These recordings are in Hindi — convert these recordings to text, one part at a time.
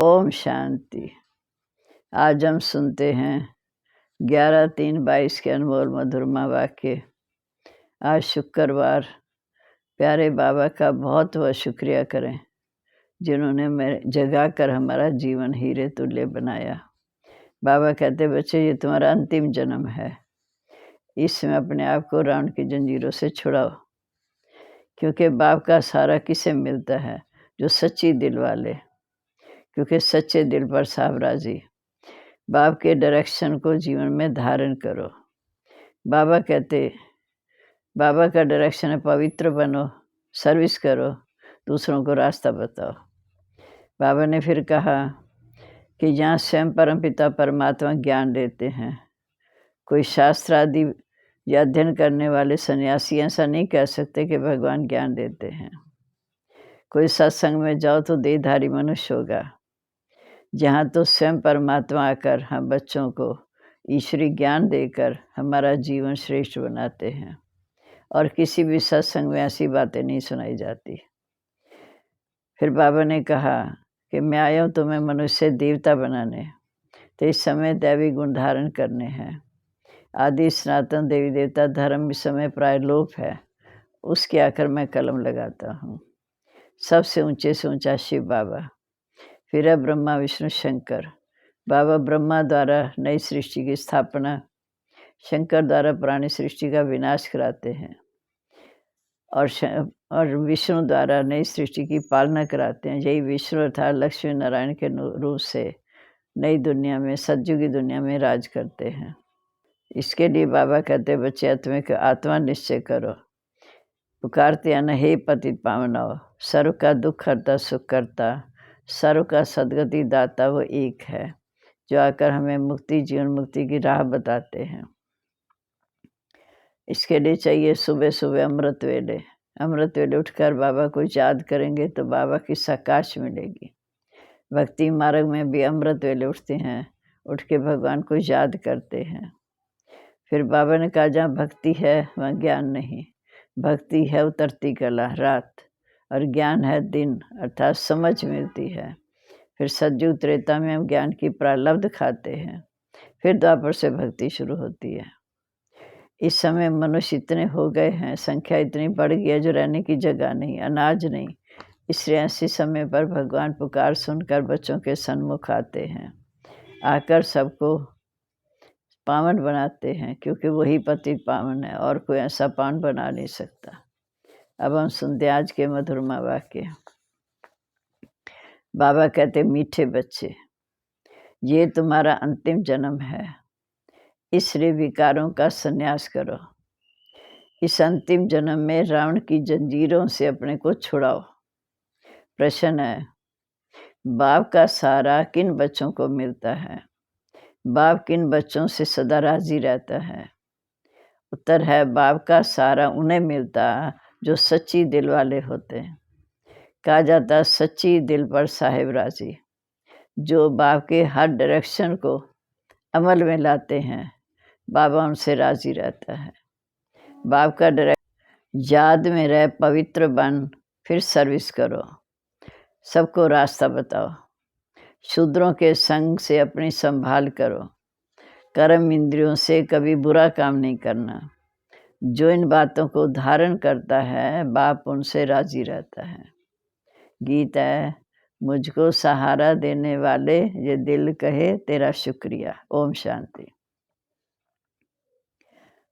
ओम शांति। आज हम सुनते हैं 11/3/22 के अनमोल मधुरमा वाक्य। आज शुक्रवार। प्यारे बाबा का बहुत बहुत शुक्रिया करें जिन्होंने मेरे जगा कर हमारा जीवन हीरे तुल्य बनाया। बाबा कहते, बच्चे ये तुम्हारा अंतिम जन्म है, इसमें अपने आप को रावण की जंजीरों से छुड़ाओ, क्योंकि बाप का सहारा किसे मिलता है? जो सच्ची दिल वाले, क्योंकि सच्चे दिल पर साहब राजी। बाप के डायरेक्शन को जीवन में धारण करो। बाबा कहते, बाबा का डायरेक्शन है पवित्र बनो, सर्विस करो, दूसरों को रास्ता बताओ। बाबा ने फिर कहा कि जहाँ स्वयं परमपिता परमात्मा ज्ञान देते हैं, कोई शास्त्र आदि या अध्ययन करने वाले सन्यासी ऐसा नहीं कह सकते कि भगवान ज्ञान देते हैं। कोई सत्संग में जाओ तो देहधारी मनुष्य होगा, जहाँ तो स्वयं परमात्मा आकर हम बच्चों को ईश्वरी ज्ञान देकर हमारा जीवन श्रेष्ठ बनाते हैं। और किसी भी सत्संग में ऐसी बातें नहीं सुनाई जाती। फिर बाबा ने कहा कि मैं आया हूँ तुम्हें मनुष्य से देवता बनाने, तो इस समय दैवी गुण धारण करने हैं। आदि सनातन देवी देवता धर्म इस समय प्राय लोप है, उसके आकर मैं कलम लगाता हूँ। सबसे ऊंचे से ऊंचा शिव बाबा, फिर है ब्रह्मा विष्णु शंकर। बाबा ब्रह्मा द्वारा नई सृष्टि की स्थापना, शंकर द्वारा पुरानी सृष्टि का विनाश कराते हैं, और विष्णु द्वारा नई सृष्टि की पालना कराते हैं। यही विष्णु अर्थात लक्ष्मी नारायण के रूप से नई दुनिया में, सतयुगी दुनिया में राज करते हैं। इसके लिए बाबा कहते, बच्चे आत्मा निश्चय करो। पुकारते हैं न, हे पतित पावनाओ, सर्व का दुख हरता सुख करता, सर्व का सदगति दाता वो एक है, जो आकर हमें मुक्ति, जीवन मुक्ति की राह बताते हैं। इसके लिए चाहिए सुबह सुबह अमृत वेले उठकर बाबा को याद करेंगे तो बाबा की सकाश मिलेगी। भक्ति मार्ग में भी अमृत वेले उठते हैं, उठ के भगवान को याद करते हैं। फिर बाबा ने कहा, जहाँ भक्ति है वहाँ ज्ञान नहीं। भक्ति है उतरती कला रात, और ज्ञान है दिन, अर्थात समझ मिलती है। फिर सतयुग त्रेता में हम ज्ञान की प्रारब्ध खाते हैं, फिर द्वापर से भक्ति शुरू होती है। इस समय मनुष्य इतने हो गए हैं, संख्या इतनी बढ़ गई है, जो रहने की जगह नहीं, अनाज नहीं। इसलिए ऐसे समय पर भगवान पुकार सुनकर बच्चों के सन्मुख आते हैं, आकर सबको पावन बनाते हैं, क्योंकि वही पतित पावन है और कोई ऐसा पावन बना नहीं सकता। अब हम सुनते आज के मधुरमा वाक्य। बाबा कहते, मीठे बच्चे, ये तुम्हारा अंतिम जन्म है, इसलिए विकारों का संन्यास करो। इस अंतिम जन्म में रावण की जंजीरों से अपने को छुड़ाओ। प्रश्न है, बाप का सहारा किन बच्चों को मिलता है? बाप किन बच्चों से सदा राजी रहता है? उत्तर है, बाप का सहारा उन्हें मिलता जो सच्ची दिल वाले होते हैं। कहा जाता है, सच्ची दिल पर साहिब राजी। जो बाप के हर डायरेक्शन को अमल में लाते हैं, बाबा उनसे राजी रहता है। बाप का डायरेक्शन याद में रह, पवित्र बन, फिर सर्विस करो, सबको रास्ता बताओ। शूद्रों के संग से अपनी संभाल करो। कर्म इंद्रियों से कभी बुरा काम नहीं करना। जो इन बातों को धारण करता है, बाप उनसे राजी रहता है। गीत है, मुझको सहारा देने वाले, ये दिल कहे तेरा शुक्रिया। ओम शांति।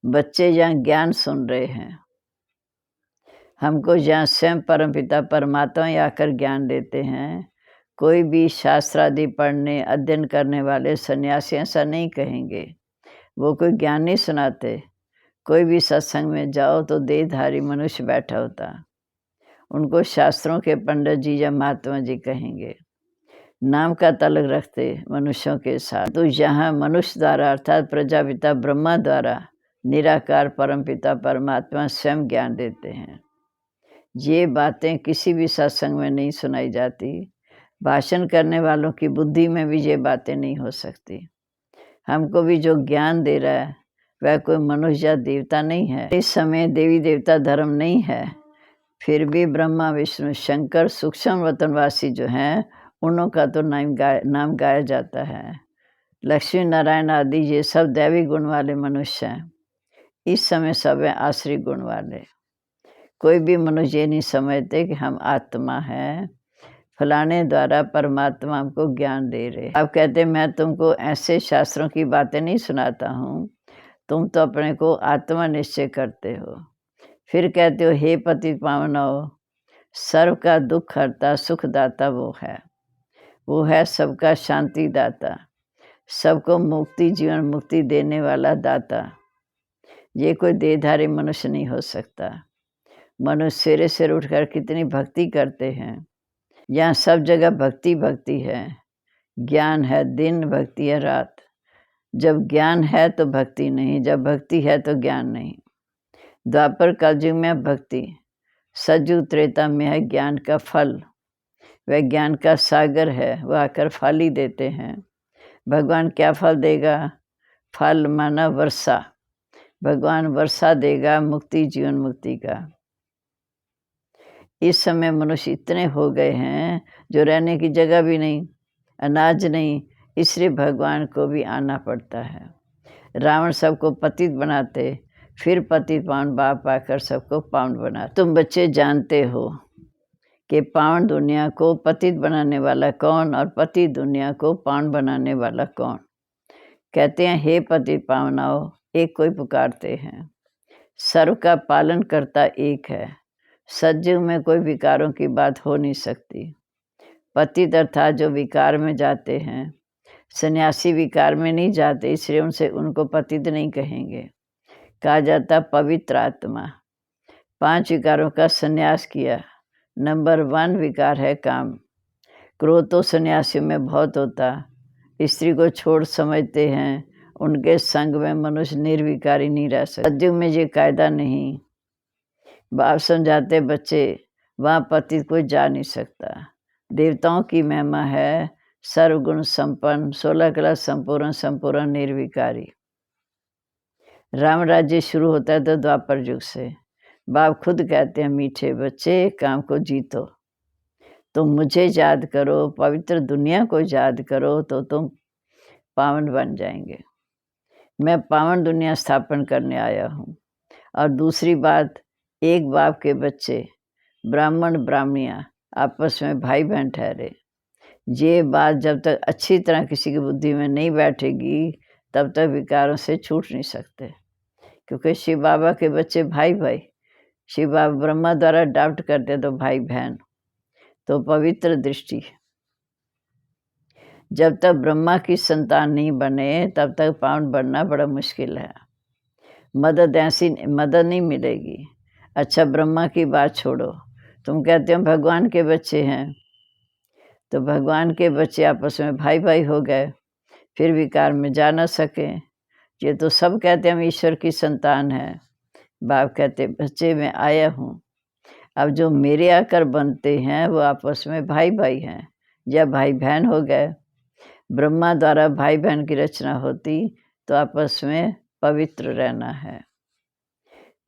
बच्चे जहाँ ज्ञान सुन रहे हैं, हमको जहाँ स्वयं परमपिता परमात्मा आकर ज्ञान देते हैं, कोई भी शास्त्र आदि पढ़ने अध्ययन करने वाले सन्यासी ऐसा नहीं कहेंगे। वो कोई ज्ञान नहीं सुनाते। कोई भी सत्संग में जाओ तो देहधारी मनुष्य बैठा होता, उनको शास्त्रों के पंडित जी या महात्मा जी कहेंगे। नाम का तलक रखते मनुष्यों के साथ। तो यहाँ मनुष्य द्वारा अर्थात प्रजापिता ब्रह्मा द्वारा निराकार परमपिता परमात्मा स्वयं ज्ञान देते हैं। ये बातें किसी भी सत्संग में नहीं सुनाई जाती। भाषण करने वालों की बुद्धि में भी ये बातें नहीं हो सकती। हमको भी जो ज्ञान दे रहा है वह कोई मनुष्य या देवता नहीं है। इस समय देवी देवता धर्म नहीं है, फिर भी ब्रह्मा विष्णु शंकर सूक्ष्म वतनवासी जो हैं, उन्हों का तो नाम गाया जाता है। लक्ष्मी नारायण आदि ये सब दैवी गुण वाले मनुष्य हैं। इस समय सब हैं आश्री गुण वाले। कोई भी मनुष्य ये नहीं समझते कि हम आत्मा हैं, फलाने द्वारा परमात्मा हमको ज्ञान दे रहे। आप कहते मैं तुमको ऐसे शास्त्रों की बातें नहीं सुनाता हूँ, तुम तो अपने को आत्मा निश्चय करते हो। फिर कहते हो हे पतित पावनों, सर्व का दुख हरता सुखदाता वो है सबका शांति दाता, सबको मुक्ति जीवन मुक्ति देने वाला दाता। ये कोई देहधारी मनुष्य नहीं हो सकता। मनुष्य सवेरे सवेरे उठकर कितनी भक्ति करते हैं। यहाँ सब जगह भक्ति भक्ति है, ज्ञान है दिन, भक्ति है रात। जब ज्ञान है तो भक्ति नहीं, जब भक्ति है तो ज्ञान नहीं। द्वापर कलयुग में भक्ति, सतयुग त्रेता में है ज्ञान का फल। वह ज्ञान का सागर है, वह आकर फल ही देते हैं। भगवान क्या फल देगा? फल माना वर्षा। भगवान वर्षा देगा मुक्ति जीवन मुक्ति का। इस समय मनुष्य इतने हो गए हैं जो रहने की जगह भी नहीं, अनाज नहीं, इसलिए भगवान को भी आना पड़ता है। रावण सबको पतित बनाते, फिर पतित पावन बाप आकर सबको पावन बनाते। तुम बच्चे जानते हो कि पावन दुनिया को पतित बनाने वाला कौन और पतित दुनिया को पावन बनाने वाला कौन। कहते हैं हे पतित पावनाओ, एक कोई पुकारते हैं। सर्व का पालन करता एक है। सतयुग में कोई विकारों की बात हो नहीं सकती। पतित अर्थात जो विकार में जाते हैं, सन्यासी विकार में नहीं जाते, इसलिए उनको पतित नहीं कहेंगे। कहा जाता पवित्र आत्मा। 5 विकारों का सन्यास किया। नंबर 1 विकार है काम। क्रोध तो सन्यासियों में बहुत होता। स्त्री को छोड़ समझते हैं, उनके संग में मनुष्य निर्विकारी नहीं रह सकता। सतयुग में ये कायदा नहीं। बाप समझाते बच्चे वहाँ पतित कोई जा नहीं सकता। देवताओं की महिमा है सर्वगुण संपन्न, 16 कला संपूर्ण निर्विकारी। राम राज्य शुरू होता है तो द्वापर युग से। बाप खुद कहते हैं मीठे बच्चे काम को जीतो, तुम मुझे याद करो, पवित्र दुनिया को याद करो तो तुम पावन बन जाएंगे। मैं पावन दुनिया स्थापन करने आया हूँ। और दूसरी बात, एक बाप के बच्चे ब्राह्मण ब्राह्मणियाँ आपस में भाई बहन ठहरे। ये बात जब तक अच्छी तरह किसी की बुद्धि में नहीं बैठेगी तब तक विकारों से छूट नहीं सकते। क्योंकि शिव बाबा के बच्चे भाई भाई, शिव बाबा ब्रह्मा द्वारा अडॉप्ट करते तो भाई बहन, तो पवित्र दृष्टि। जब तक ब्रह्मा की संतान नहीं बने तब तक पावन बनना बड़ा मुश्किल है। मदद ऐसी मदद नहीं मिलेगी। अच्छा ब्रह्मा की बात छोड़ो, तुम कहते हो भगवान के बच्चे हैं, तो भगवान के बच्चे आपस में भाई भाई हो गए, फिर विकार में जा न सके। ये तो सब कहते हैं हम ईश्वर की संतान है। बाप कहते बच्चे मैं आया हूँ। अब जो मेरे आकर बनते हैं वो आपस में भाई भाई हैं या भाई बहन हो गए। ब्रह्मा द्वारा भाई बहन की रचना होती तो आपस में पवित्र रहना है।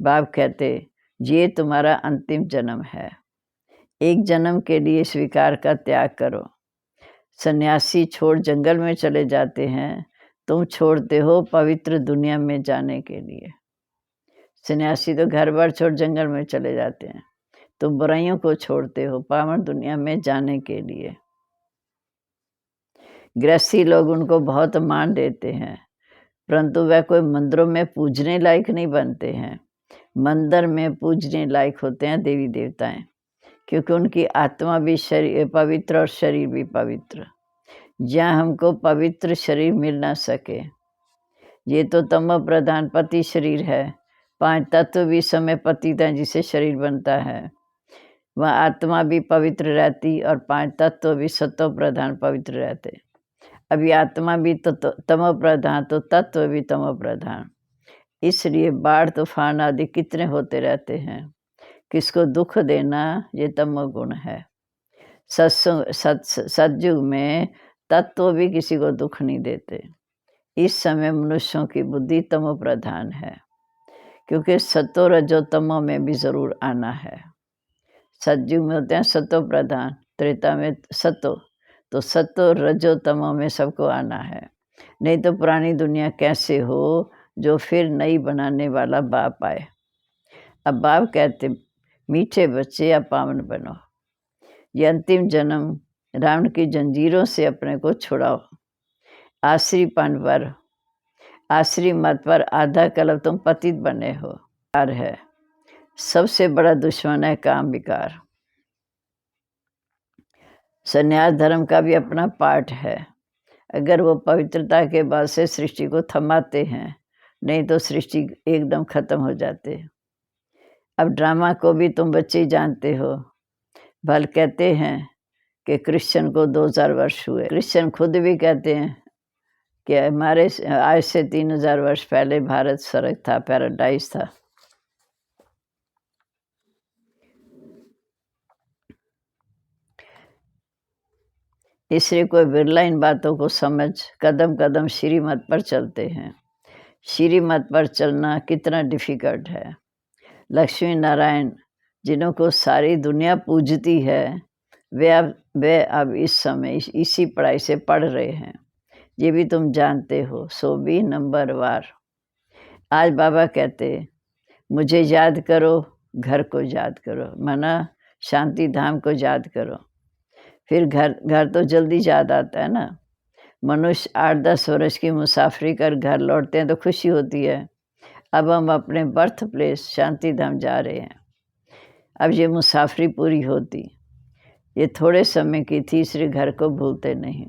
बाप कहते ये तुम्हारा अंतिम जन्म है, एक जन्म के लिए स्वीकार का त्याग करो। सन्यासी छोड़ जंगल में चले जाते हैं, तुम छोड़ते हो पवित्र दुनिया में जाने के लिए। सन्यासी तो घर बार छोड़ जंगल में चले जाते हैं, तुम बुराइयों को छोड़ते हो पावन दुनिया में जाने के लिए। गृहस्थी लोग उनको बहुत मान देते हैं, परंतु वह कोई मंदिरों में पूजने लायक नहीं बनते हैं। मंदिर में पूजने लायक होते हैं देवी देवताएं, क्योंकि उनकी आत्मा भी शरीर पवित्र और शरीर भी पवित्र। जहाँ हमको पवित्र शरीर मिल ना सके, ये तो तमो प्रधान पति शरीर है। 5 तत्व भी समय पतित हैं जिसे शरीर बनता है। वह आत्मा भी पवित्र रहती और 5 तत्व भी सत्व प्रधान पवित्र रहते। अभी आत्मा भी तो तमो प्रधान, तो तत्व भी तमो प्रधान। इसलिए बाढ़ तूफान आदि कितने होते रहते हैं। किसको दुख देना ये तमोगुण है। सतयुग में तत्व भी किसी को दुख नहीं देते। इस समय मनुष्यों की बुद्धि तमो प्रधान है, क्योंकि सतो रजो तमो में भी जरूर आना है। सतयुग में होते हैं सतो प्रधान, त्रेता में सतो, तो सत्व रजो तमो में सबको आना है, नहीं तो पुरानी दुनिया कैसे हो जो फिर नई बनाने वाला बाप आए। अब बाप कहते मीठे बच्चे या पावन बनो, ये अंतिम जन्म रावण की जंजीरों से अपने को छुड़ाओ। आश्री मत पर आधा कल्प तुम पतित बने हो। है सबसे बड़ा दुश्मन है काम विकार। संन्यास धर्म का भी अपना पार्ट है। अगर वो पवित्रता के बाद से सृष्टि को थमाते हैं, नहीं तो सृष्टि एकदम खत्म हो जाते। अब ड्रामा को भी तुम बच्चे जानते हो। भल कहते हैं कि क्रिश्चियन को 2000 वर्ष हुए। क्रिश्चियन खुद भी कहते हैं कि हमारे आज से 3000 वर्ष पहले भारत स्वर्ग था, पैराडाइज था। इसलिए कोई बिरला इन बातों को समझ कदम कदम श्रीमत पर चलते हैं। श्रीमत पर चलना कितना डिफिकल्ट है। लक्ष्मी नारायण जिन्हों को सारी दुनिया पूजती है, वे अब इस समय इसी पढ़ाई से पढ़ रहे हैं। ये भी तुम जानते हो, सो भी नंबर वार। आज बाबा कहते मुझे याद करो, घर को याद करो, माना शांति धाम को याद करो। फिर घर तो जल्दी याद आता है ना। मनुष्य 8-10 वर्ष की मुसाफरी कर घर लौटते हैं तो खुशी होती है। अब हम अपने बर्थ प्लेस शांति धाम जा रहे हैं। अब ये मुसाफरी पूरी होती, ये थोड़े समय की थी, इसलिए घर को भूलते नहीं।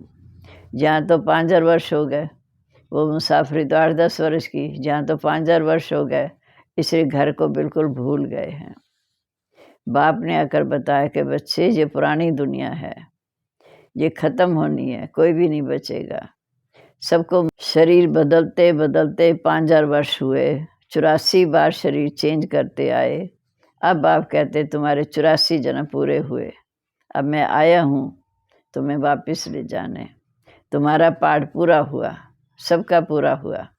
जहाँ तो 5000 वर्ष हो गए, वो मुसाफरी तो 8-10 वर्ष की, जहाँ तो 5000 वर्ष हो गए, इसलिए घर को बिल्कुल भूल गए हैं। बाप ने आकर बताया कि बच्चे ये पुरानी दुनिया है, ये खत्म होनी है, कोई भी नहीं बचेगा। सबको शरीर बदलते बदलते 5000 वर्ष हुए, 84 बार शरीर चेंज करते आए। अब बाप कहते तुम्हारे 84 जन्म पूरे हुए, अब मैं आया हूँ तुम्हें वापस ले जाने। तुम्हारा पाठ पूरा हुआ, सबका पूरा हुआ।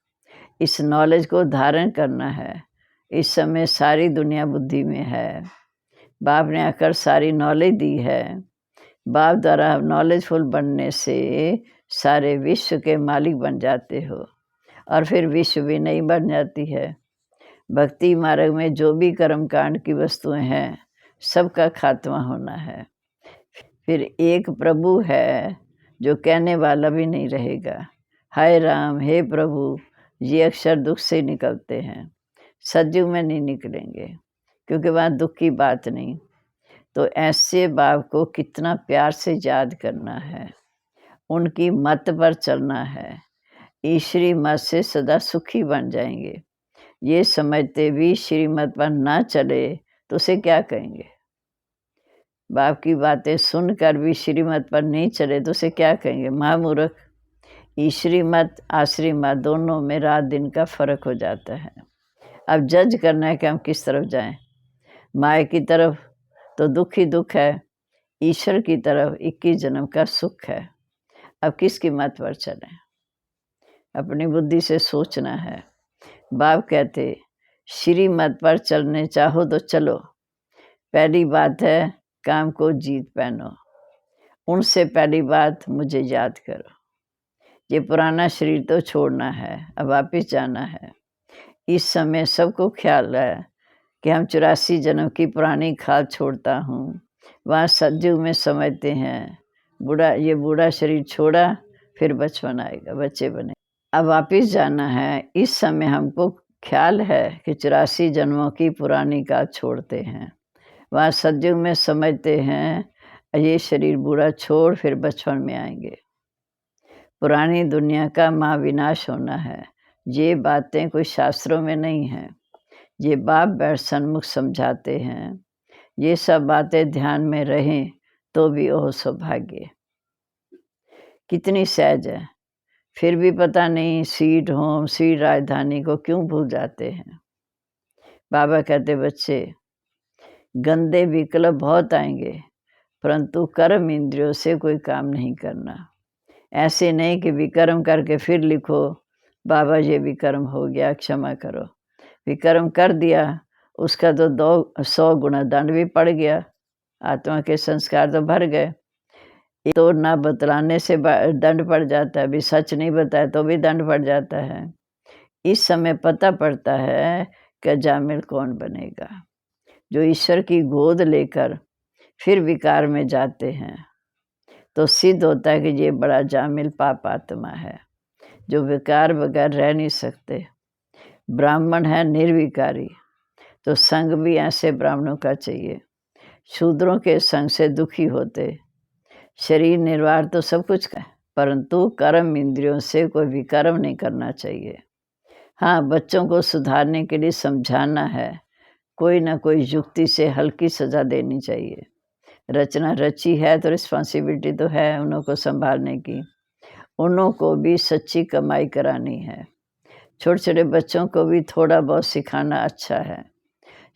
इस नॉलेज को धारण करना है। इस समय सारी दुनिया बुद्धि में है। बाप ने आकर सारी नॉलेज दी है। बाप द्वारा नॉलेजफुल बनने से सारे विश्व के मालिक बन जाते हो, और फिर विश्व भी नहीं बन जाती है। भक्ति मार्ग में जो भी कर्मकांड की वस्तुएं हैं, सबका खात्मा होना है। फिर एक प्रभु है जो कहने वाला भी नहीं रहेगा। हाय राम, हे प्रभु, ये अक्षर दुख से निकलते हैं, सतयुग में नहीं निकलेंगे, क्योंकि वहाँ दुख की बात नहीं। तो ऐसे बाप को कितना प्यार से याद करना है, उनकी मत पर चलना है। ईश्वरी मत से सदा सुखी बन जाएंगे। ये समझते भी श्रीमत पर ना चले तो उसे क्या कहेंगे। बाप की बातें सुनकर भी श्रीमत पर नहीं चले तो उसे क्या कहेंगे, महामूर्ख। ईश्वरी मत आश्री मत दोनों में रात दिन का फर्क हो जाता है। अब जज करना है कि हम किस तरफ जाएं। माया की तरफ तो दुख ही दुख है, ईश्वर की तरफ 21 जन्म का सुख है। अब किसकी मत पर चलें, अपनी बुद्धि से सोचना है। बाप कहते श्री मत पर चलने चाहो तो चलो। पहली बात है काम को जीत पहनो। उनसे पहली बात मुझे याद करो। ये पुराना शरीर तो छोड़ना है, अब वापिस जाना है। इस समय सबको ख्याल है कि हम 84 जन्म की पुरानी खाल छोड़ता हूँ। वहाँ सतयुग में समझते हैं ये बूढ़ा शरीर छोड़ा, फिर बचपन आएगा, बच्चे बने। अब वापिस जाना है। इस समय हमको ख्याल है कि 84 जन्मों की पुरानी काल छोड़ते हैं। वहाँ सतयुग में समझते हैं ये शरीर बूढ़ा छोड़ फिर बचपन में आएंगे। पुरानी दुनिया का महाविनाश होना है। ये बातें कोई शास्त्रों में नहीं हैं, ये बाप बैठ सन्मुख समझाते हैं। ये सब बातें ध्यान में रहें तो भी ओह सौभाग्य। कितनी सहज है, फिर भी पता नहीं स्वीट होम स्वीट राजधानी को क्यों भूल जाते हैं। बाबा कहते बच्चे गंदे विकल्प बहुत आएंगे, परंतु कर्म इंद्रियों से कोई काम नहीं करना। ऐसे नहीं कि विकर्म करके फिर लिखो बाबा ये विकर्म हो गया, क्षमा करो। विकर्म कर दिया, उसका तो 100 गुना दंड भी पड़ गया, आत्मा के संस्कार तो भर गए। तो ना बतलाने से दंड पड़ जाता है, अभी सच नहीं बताया तो भी दंड पड़ जाता है। इस समय पता पड़ता है कि जामिल कौन बनेगा। जो ईश्वर की गोद लेकर फिर विकार में जाते हैं तो सिद्ध होता है कि ये बड़ा जामिल पाप आत्मा है, जो विकार बगैर रह नहीं सकते। ब्राह्मण है निर्विकारी, तो संग भी ऐसे ब्राह्मणों का चाहिए। शूद्रों के संग से दुखी होते। शरीर निर्वाह तो सब कुछ है, परंतु कर्म इंद्रियों से कोई भी कर्म नहीं करना चाहिए। हाँ, बच्चों को सुधारने के लिए समझाना है, कोई ना कोई युक्ति से हल्की सजा देनी चाहिए। रचना रची है तो रिस्पॉन्सिबिलिटी तो है उन्हों को संभालने की, उन्हों को भी सच्ची कमाई करानी है। छोटे छोटे बच्चों को भी थोड़ा बहुत सिखाना अच्छा है।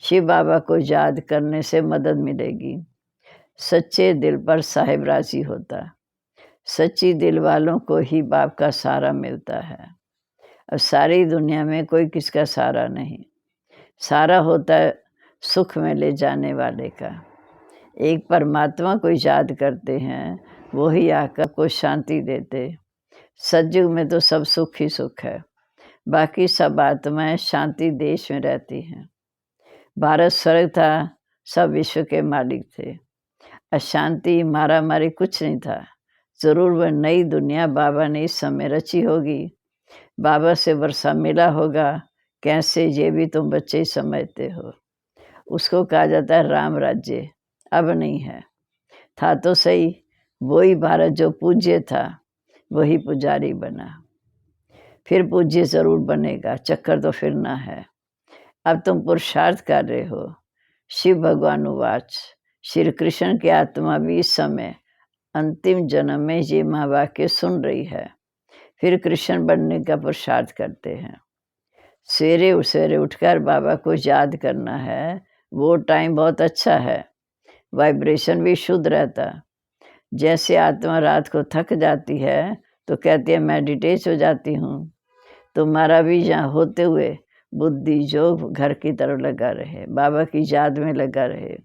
शिव बाबा को याद करने से मदद मिलेगी। सच्चे दिल पर साहिब राजी होता। सच्ची दिल वालों को ही बाप का सहारा मिलता है। अब सारी दुनिया में कोई किसका सहारा नहीं, सहारा होता है सुख में ले जाने वाले का। एक परमात्मा को याद करते हैं, वो ही आकर को शांति देते। सतयुग में तो सब सुख ही सुख है, बाकी सब आत्माएं शांति देश में रहती हैं। भारत स्वर्ग था, सब विश्व के मालिक थे। अशांति मारा मारी कुछ नहीं था। जरूर वह नई दुनिया बाबा ने इस समय रची होगी। बाबा से वर्षा मिला होगा, कैसे ये भी तुम बच्चे ही समझते हो। उसको कहा जाता है राम राज्य, अब नहीं है। था तो सही, वही भारत जो पूज्य था वही पुजारी बना, फिर पूज्य जरूर बनेगा, चक्कर तो फिरना है। अब तुम पुरुषार्थ कर रहे हो। शिव भगवान उवाच, श्री कृष्ण की आत्मा भी इस समय अंतिम जन्म में ये महावाक्य सुन रही है, फिर कृष्ण बनने का पुरुषार्थ करते हैं। सवेरे उठकर बाबा को याद करना है, वो टाइम बहुत अच्छा है, वाइब्रेशन भी शुद्ध रहता। जैसे आत्मा रात को थक जाती है तो कहती है मैं डिटेच हो जाती हूँ, तुम्हारा भी यहाँ होते हुए बुद्धि जो घर की तरफ लगा रहे, बाबा की याद में लगा रहे।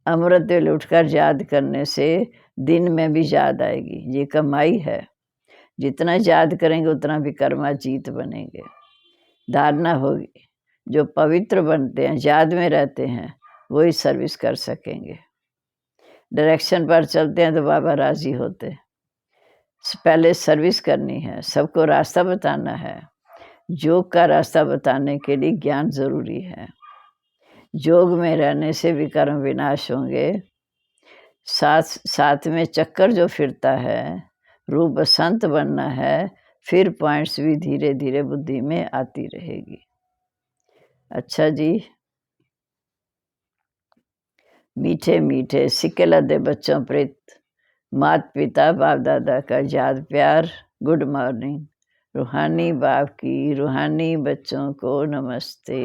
अमृत वेले उठकर याद करने से दिन में भी याद आएगी, ये कमाई है। जितना याद करेंगे उतना विकर्मा जीत बनेंगे। धारणा होगी, जो पवित्र बनते हैं, याद में रहते हैं, वही सर्विस कर सकेंगे। डायरेक्शन पर चलते हैं तो बाबा राजी होते। पहले सर्विस करनी है, सबको रास्ता बताना है। योग का रास्ता बताने के लिए ज्ञान जरूरी है। योग में रहने से विकर्म विनाश होंगे। साथ में चक्कर जो फिरता है, रूप संत बनना है, फिर पॉइंट्स भी धीरे धीरे बुद्धि में आती रहेगी। अच्छा जी, मीठे मीठे सिक्के लदे बच्चों प्रेत माता पिता बाप दादा का याद प्यार। Good morning. रूहानी बाप की रूहानी बच्चों को नमस्ते।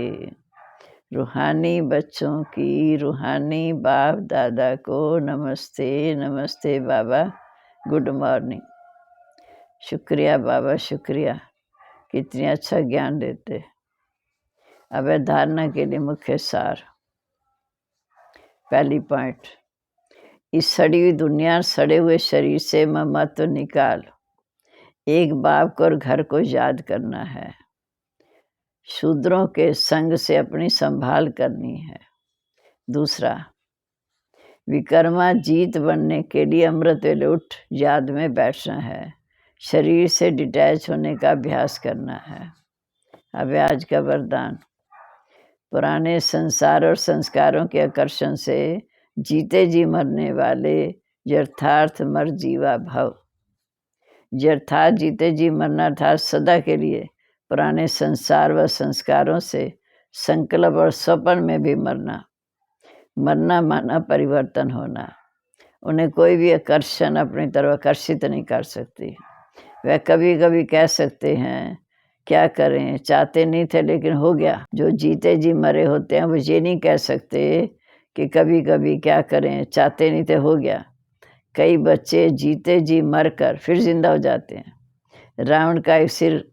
रूहानी बच्चों की रूहानी बाप दादा को नमस्ते। नमस्ते बाबा, गुड मॉर्निंग। शुक्रिया बाबा, शुक्रिया, कितनी अच्छा ज्ञान देते। अब धारणा के लिए मुख्य सार। पहली पॉइंट, इस सड़ी हुई दुनिया, सड़े हुए शरीर से ममत्व निकाल। एक बाप को और घर को याद करना है। शूद्रों के संग से अपनी संभाल करनी है। दूसरा, विकर्मा जीत बनने के लिए अमृत वेले उठ याद में बैठना है। शरीर से डिटैच होने का अभ्यास करना है। अब आज का वरदान। पुराने संसार और संस्कारों के आकर्षण से जीते जी मरने वाले यथार्थ मर जीवा भव। यथार्थ जीते जी मरना था सदा के लिए। पुराने संसार व संस्कारों से संकल्प और स्वप्न में भी मरना। मरना माना परिवर्तन होना। उन्हें कोई भी आकर्षण अपनी तरफ आकर्षित नहीं कर सकती। वह कभी कभी कह सकते हैं क्या करें, चाहते नहीं थे लेकिन हो गया। जो जीते जी मरे होते हैं वो ये नहीं कह सकते कि कभी कभी क्या करें, चाहते नहीं थे हो गया। कई बच्चे जीते जी मरकर फिर जिंदा हो जाते हैं। रावण का एक सिर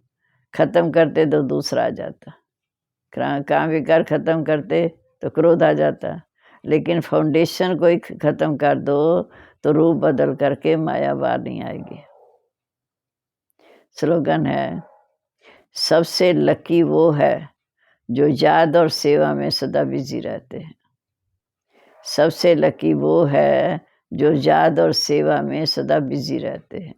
खत्म करते तो दूसरा आ जाता। काम विकार खत्म करते तो क्रोध आ जाता। लेकिन फाउंडेशन को ही खत्म कर दो तो रूप बदल करके माया बाहर नहीं आएगी। स्लोगन है, सबसे लकी वो है जो याद और सेवा में सदा बिजी रहते हैं। सबसे लकी वो है जो याद और सेवा में सदा बिजी रहते हैं।